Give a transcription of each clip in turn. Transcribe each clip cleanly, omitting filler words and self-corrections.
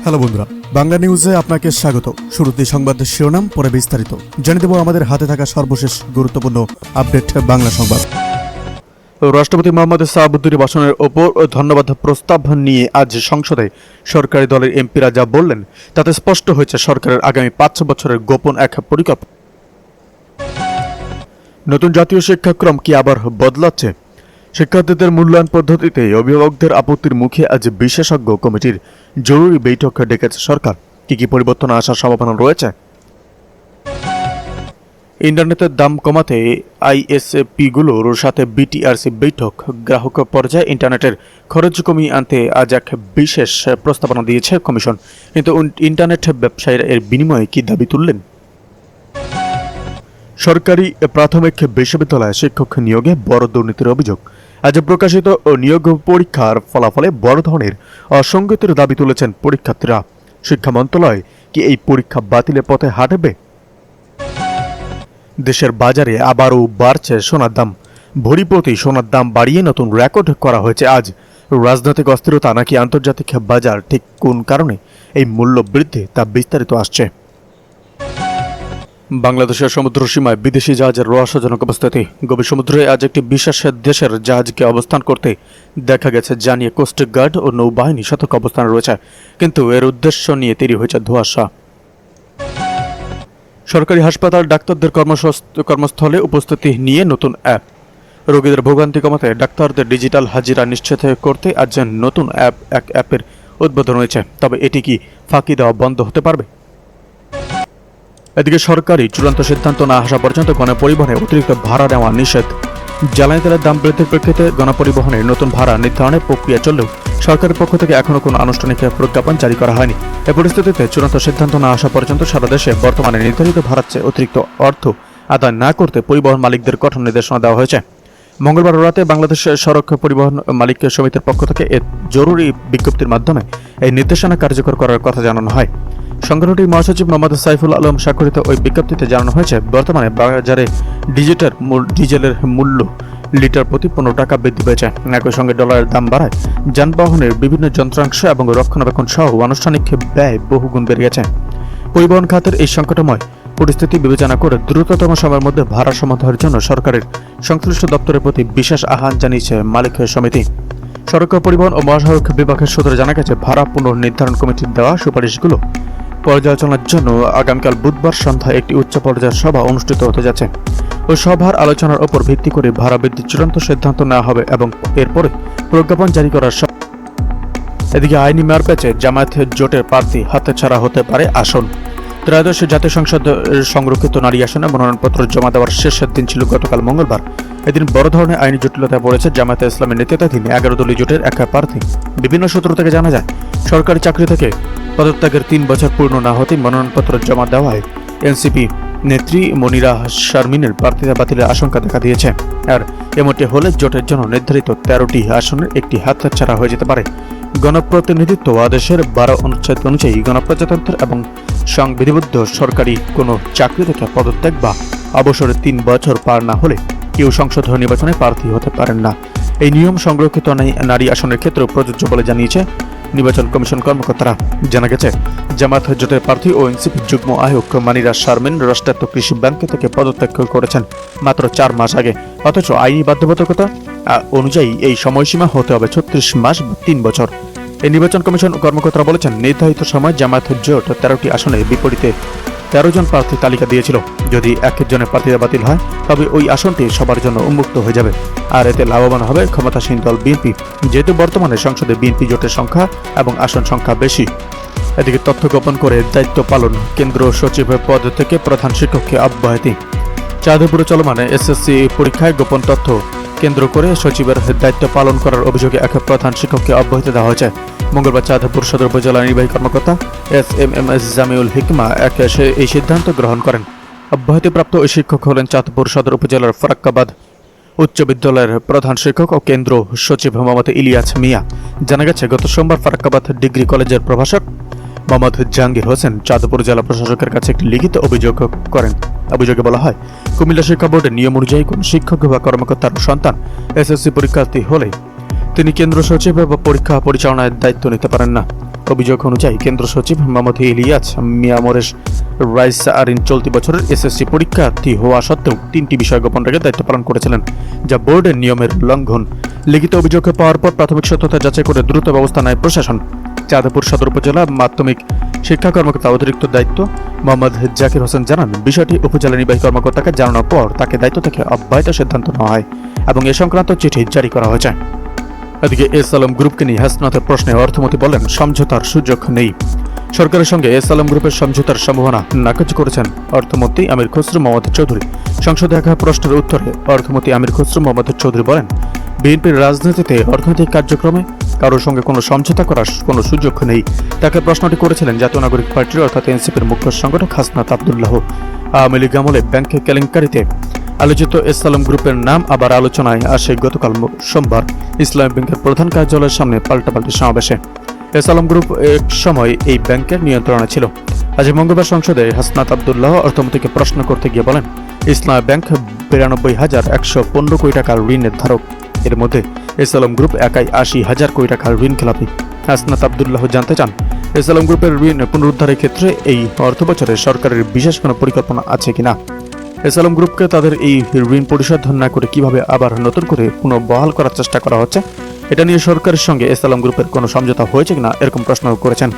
Hello বন্ধুরা, বাংলা নিউজে আপনাকে স্বাগত। শুরুতে সংবাদের শিরোনাম, পরে বিস্তারিত জানিয়ে দেব আমাদের হাতে থাকা সর্বশেষ গুরুত্বপূর্ণ আপডেট বাংলা সংবাদ। রাষ্ট্রপতি মোহাম্মদ সাহাবুদ্দিনের ভাষণের ওপর ধন্যবাদ প্রস্তাব নিয়ে আজ সংসদে সরকারি দলের এমপিরা যা বললেন তাতে স্পষ্ট হয়েছে সরকারের আগামী 5 বছরের গোপন এক পরিকল্পনা। নতুন জাতীয় শিক্ষাক্রম কি আবার বদলাচ্ছে? শিক্ষার্থীদের মূল্যায়ন পদ্ধতিতে অভিভাবকদের আপত্তির মুখে আজ বিশেষজ্ঞ কমিটির জরুরি বৈঠক ডেকেছে সরকার। কি পরিবর্তন আসার সম্ভাবনা রয়েছে? ইন্টারনেটের দাম কমাতে আইএসপিগুলোর সাথে বিটিআরসি বৈঠক। গ্রাহক পর্যায়ে ইন্টারনেটের খরচ কমিয়ে আনতে আজ এক বিশেষ প্রস্তাবনা দিয়েছে কমিশন। কিন্তু ইন্টারনেট ব্যবসায়ীরা এর বিনিময়ে কি দাবি তুললেন? সরকারি প্রাথমিক বিশ্ববিদ্যালয়ে শিক্ষক নিয়োগে বড় দুর্নীতির অভিযোগ। আজ প্রকাশিত নিয়োগ পরীক্ষার ফলাফলে বড় ধরনের অসঙ্গতির দাবি তুলেছেন পরীক্ষার্থীরা। শিক্ষা মন্ত্রণালয় কি এই পরীক্ষা বাতিলের পথে হাঁটবে? দেশের বাজারে আবারও বাড়ছে সোনার দাম। ভরি প্রতি সোনার দাম বাড়িয়ে নতুন রেকর্ড করা হয়েছে আজ। রাজনৈতিক অস্থিরতা নাকি আন্তর্জাতিক বাজার, ঠিক কোন কারণে এই মূল্য বৃদ্ধি তা বিস্তারিত আসছে। বাংলাদেশের সমুদ্র সীমায় বিদেশি জাহাজের রহস্যজনক অবস্থিতি। গভীর সমুদ্রে আজ একটি বিশেষ দেশের জাহাজকে অবস্থান করতে দেখা গেছে জানিয়ে কোস্টগার্ড ও নৌবাহিনী সতর্ক অবস্থানে রয়েছে, কিন্তু এর উদ্দেশ্য নিয়ে তৈরি হয়েছে ধোঁয়াশা। সরকারি হাসপাতাল ডাক্তারদের কর্মস্থলে উপস্থিতি নিয়ে নতুন অ্যাপ। রোগীদের ভোগান্তি কমাতে ডাক্তারদের ডিজিটাল হাজিরা নিশ্চিত করতে আজ নতুন অ্যাপের উদ্বোধন হয়েছে। তবে এটি কি ফাঁকি দেওয়া বন্ধ হতে পারবে? এদিকে সরকারি চূড়ান্ত সিদ্ধান্ত না আসা পর্যন্ত গণপরিবহনে অতিরিক্ত ভাড়া নেওয়া নিষেধ। জ্বালানি তেলের দাম বৃদ্ধির প্রেক্ষিতে গণপরিবহনের নতুন ভাড়া নির্ধারণের প্রক্রিয়া চললেও সরকারের পক্ষ থেকে এখনও কোনো আনুষ্ঠানিক প্রজ্ঞাপন জারি করা হয়নি। এ পরিস্থিতিতে চূড়ান্ত সিদ্ধান্ত না আসা পর্যন্ত সারা দেশে বর্তমানে নির্ধারিত ভাড়ার চেয়ে অতিরিক্ত অর্থ আদায় না করতে পরিবহন মালিকদের কঠোর নির্দেশনা দেওয়া হয়েছে। মঙ্গলবার রাতে বাংলাদেশ সড়ক পরিবহন মালিক সমিতির পক্ষ থেকে এ জরুরি বিজ্ঞপ্তির মাধ্যমে এই নির্দেশনা কার্যকর করার কথা জানানো হয়। সংগঠনটির মহাসচিব মোহাম্মদ সাইফুল আলম স্বাক্ষরিত ওই বিজ্ঞপ্তিতে জানানো হয়েছে, বর্তমানে বাজারে ডিজেলের মূল্য লিটার প্রতি 15 টাকা বৃদ্ধি পেয়েছে। একই সঙ্গে ডলারের দাম বাড়ায় যানবাহনের বিভিন্ন যন্ত্রাংশ এবং রক্ষণাবেক্ষণ সহ আনুষ্ঠানিক ব্যয় বহুগুণ বেড়ে গেছে। পরিবহন খাতের এই সংকটময় পরিস্থিতি বিবেচনা করে দ্রুততম সময়ের মধ্যে ভাড়া সমাধানের জন্য সরকারের সংশ্লিষ্ট দপ্তরের প্রতি বিশেষ আহ্বান জানিয়েছে মালিক সমিতি। সড়ক পরিবহন ও মহাসড়ক বিভাগের সূত্রে জানা গেছে, ভাড়া পুনর্নির্ধারণ কমিটির দেওয়া সুপারিশগুলো পর্যালোচনার জন্য আগামীকাল বুধবার সন্ধ্যায় একটি উচ্চ পর্যায়ের সভা অনুষ্ঠিত হতে যাচ্ছে। ওই সভার আলোচনার ওপর ভিত্তি করে ভাড়া বৃদ্ধির চূড়ান্ত সিদ্ধান্ত নেওয়া হবে এবং এরপরে প্রজ্ঞাপন জারি করার। এদিকে আইনি মেয়র পেছে জামায়াত জোটের প্রার্থী হাতছাড়া হতে পারে আসন। ত্রয়োদশ জাতীয় সংসদ সংরক্ষিত নারী আসনে মনোনয়নপত্র জমা দেওয়ার শেষের দিন ছিল গতকাল মঙ্গলবার। এদিন বড় ধরনের আইনি জটিলতায় পড়েছে জামায়াতে ইসলামের নেতৃত্বাধীন 11 দলীয় জোটের এক প্রার্থী। বিভিন্ন সূত্র থেকে জানা যায়, সরকারি চাকরি থেকে পদত্যাগের 3 বছর পূর্ণ না হতেই মনোনয়নপত্র জমা দেওয়ায় এনসিপি নেত্রী মনিরা শারমিনের প্রার্থিতা বাতিলের আশঙ্কা দেখা দিয়েছে। আর এমনটি হলে জোটের জন্য নির্ধারিত 13টি আসনের একটি হাতছাড়া হয়ে যেতে পারে। গণপ্রতিনিধিত্ব আদেশের 12 অনুচ্ছেদ অনুযায়ী গণপ্রজাতন্ত্র এবং সংবিধিবদ্ধ সরকারি কোনো চাকরি থেকে পদত্যাগ বা অবসরে 3 বছর পার না হলে কেউ সংসদ নির্বাচনে প্রার্থী হতে পারেন না। এই নিয়ম সংরক্ষিত নারী আসনের ক্ষেত্রে প্রযোজ্য বলে জানিয়েছে নির্বাচন কমিশন কর্মকর্তারা। জানা গেছে, জামায়াত জোটের প্রার্থী ও এনসিপি যুগ্ম আহ্বায়ক মানিরা শারমিন রাষ্ট্রায়ত্ত কৃষি ব্যাংক থেকে পদত্যাগ করেছেন মাত্র 4 মাস আগে। অথচ আইনি বাধ্যবাধকতা অনুযায়ী এই সময়সীমা হতে হবে 36 মাস বা 3 বছর। এই নির্বাচন কমিশন কর্মকর্তারা বলেছেন, নির্ধারিত সময় জামায়াত জোট 13টি আসনে বিপরীতে 13 জন প্রার্থী তালিকা দিয়েছিল। যদি একজনের প্রার্থীতা বাতিল হয় তবে ওই আসনটি সবার জন্য উন্মুক্ত হয়ে যাবে, আর এতে লাভবান হবে ক্ষমতাসীন দল বিএনপি, যেহেতু বর্তমানে সংসদে বিএনপি জোটের সংখ্যা এবং আসন সংখ্যা বেশি। এদিকে তথ্য গোপন করে দায়িত্ব পালন, কেন্দ্র সচিবের পদ থেকে প্রধান শিক্ষককে অব্যাহতি। চাঁদপুরে চলমান এসএসসি পরীক্ষায় গোপন তথ্য কেন্দ্র করে সচিবের দায়িত্ব পালন করার অভিযোগে এক প্রধান শিক্ষককে অব্যাহতি দেওয়া হয়েছে। মঙ্গলবার চাঁদপুর সদর উপজেলা নির্বাহী কর্মকর্তা এস জামিউল হিকমা এই সিদ্ধান্ত গ্রহণ করেন। অব্যাহতিপ্রাপ্ত ওই শিক্ষক হলেন চাঁদপুর সদর উপজেলার ফারাক্কাবাদ উচ্চ বিদ্যালয়ের প্রধান শিক্ষক ও কেন্দ্র সচিব মোহাম্মদ ইলিয়াস মিয়া। জানা গেছে, গত সোমবার ফারাক্কাবাদ ডিগ্রি কলেজের প্রভাষক মোহাম্মদ জাহাঙ্গীর হোসেন চাঁদপুর জেলা প্রশাসকের কাছে একটি লিখিত অভিযোগ করেন। অভিযোগে বলা হয়, কুমিল্লা শিক্ষা বোর্ডের নিয়ম অনুযায়ী কোন শিক্ষক বা কর্মকর্তার সন্তান এসএসসি পরীক্ষার্থী হলে তিনি কেন্দ্র সচিব বা পরীক্ষা পরিচালনার দায়িত্ব নিতে পারেন না। অভিযোগ অনুযায়ী কেন্দ্র সচিব মোহাম্মদ ইলিয়াস মিয়ামরেশ রাইস আরিন চলতি বছরের এসএসসি পরীক্ষার্থী হওয়া সত্ত্বেও 3টি বিষয় গোপন রেখে দায়িত্ব পালন করেছিলেন, যা বোর্ডের নিয়মের লঙ্ঘন। লিখিত অভিযোগ পাওয়ার পর প্রাথমিক সত্যতা যাচাই করে দ্রুত ব্যবস্থা নেয় প্রশাসন। চাঁদপুর সদর উপজেলা মাধ্যমিক শিক্ষা কর্মকর্তা অতিরিক্ত দায়িত্ব মোহাম্মদ জাকির হোসেন জানান, বিষয়টি উপজেলা নির্বাহী কর্মকর্তাকে জানানোর পর তাকে দায়িত্ব থেকে অব্যাহতির সিদ্ধান্ত নেওয়া হয় এবং এ সংক্রান্ত চিঠি জারি করা হয়েছে। এদিকে এস আলম গ্রুপকে নিয়ে হাসনাতের প্রশ্নে অর্থমন্ত্রী বলেন, সমঝোতার সুযোগ নেই। সরকারের সঙ্গে এস আলম গ্রুপের সমঝোতার সম্ভাবনা নাকচ করেছেন অর্থমন্ত্রী আমির খসরু মোহাম্মদ চৌধুরী। সংসদে এক প্রশ্নের উত্তরে অর্থমন্ত্রী আমির খসরু মোহাম্মদ চৌধুরী বলেন, বিএনপির রাজনীতিতে অর্থনৈতিক কার্যক্রমে কারোর সঙ্গে কোনো সমঝোতা করার কোনো সুযোগ নেই। তাকে প্রশ্নটি করেছিলেন জাতীয় নাগরিক পার্টির অর্থাৎ এনসিপির মুখ্য সংগঠক হাসনাত আব্দুল্লাহ। আওয়ামী লীগ আমলে ব্যাংক কেলেঙ্কারিতে আলোচিত এস আলম গ্রুপের নাম আবার আলোচনায় আসে গতকাল সোমবার ইসলামী ব্যাংকের প্রধান কার্যালয়ের সামনে পাল্টাপাল্টি সমাবেশে। এস আলম গ্রুপ এক সময় এই ব্যাংকের নিয়ন্ত্রণে ছিল। আজ মঙ্গলবার সংসদে হাসনাত আব্দুল্লাহ অর্থমন্ত্রীকে প্রশ্ন করতে গিয়ে বলেন, ইসলামী ব্যাংক 92,115 কোটি টাকার ঋণের ধারক। এর মধ্যে এস আলম গ্রুপ একাই 80,000 কোটি টাকার ঋণ খেলাপি। হাসনাত আব্দুল্লাহ জানতে চান, এস আলম গ্রুপের ঋণ পুনরুদ্ধারের ক্ষেত্রে এই অর্থবছরে সরকারের বিশেষ কোনো পরিকল্পনা আছে কিনা। এস আলম গ্রুপকে তাদের এই ঋণ পরিশোধ না করে কিভাবে আবার নতুন করে পুনর্বহাল করার চেষ্টা করা হচ্ছে, এটা নিয়ে সরকারের সঙ্গে এস আলম গ্রুপের কোনো সমঝোতা হয়েছে কিনা এরকম প্রশ্ন করেছেন।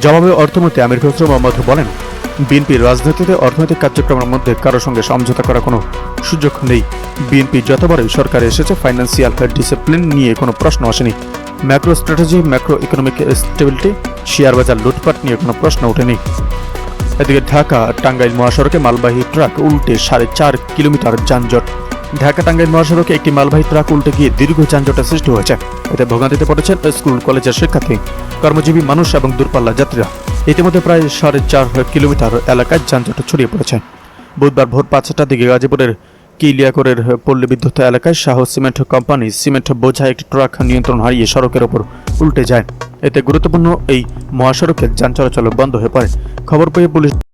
জবাবে অর্থমন্ত্রী আমির খসরু মোহাম্মদ বলেন, বিএনপির রাজনীতিতে অর্থনৈতিক কার্যক্রমের মধ্যে কারোর সঙ্গে সমঝোতা করার কোনো সুযোগ নেই। বিএনপি যতবারই সরকারে এসেছে ফাইন্যান্সিয়াল ডিসিপ্লিন নিয়ে কোনো প্রশ্ন আসেনি। Macro strategy, macro economic stability, share বাজার লুটপাট নিয়ে কোনো প্রশ্ন ওঠেনি। এদিকে ঢাকা টাঙ্গাইল মহাসড়কে মালবাহী ট্রাক উল্টে 4.5 কিলোমিটার যানজট। ঢাকা টাঙ্গাইল মহাসড়কে একটি মালবাহী ট্রাক উল্টে গিয়ে দীর্ঘ যানজটের সৃষ্টি হয়েছে। এতে ভোগান্তিতে পড়েছেন স্কুল কলেজের শিক্ষার্থী, কর্মজীবী মানুষ এবং দূরপাল্লা যাত্রীরা। ইতিমধ্যে প্রায় 4.5 কিলোমিটার এলাকায় যানজট ছড়িয়ে পড়েছে। বুধবার ভোর 5টার দিকে গাজীপুরের কিলিয়াকোরের পল্লী বিদ্যুৎ এলাকায় শাহ সিমেন্ট কোম্পানি সিমেন্ট বোঝাই একটি ট্রাক নিয়ন্ত্রণ হারিয়ে সড়কের ওপর উল্টে যায়। এতে গুরুত্বপূর্ণ এই মহাসড়কের যান চলাচল বন্ধ হয়ে পড়ে। খবর পেয়ে পুলিশ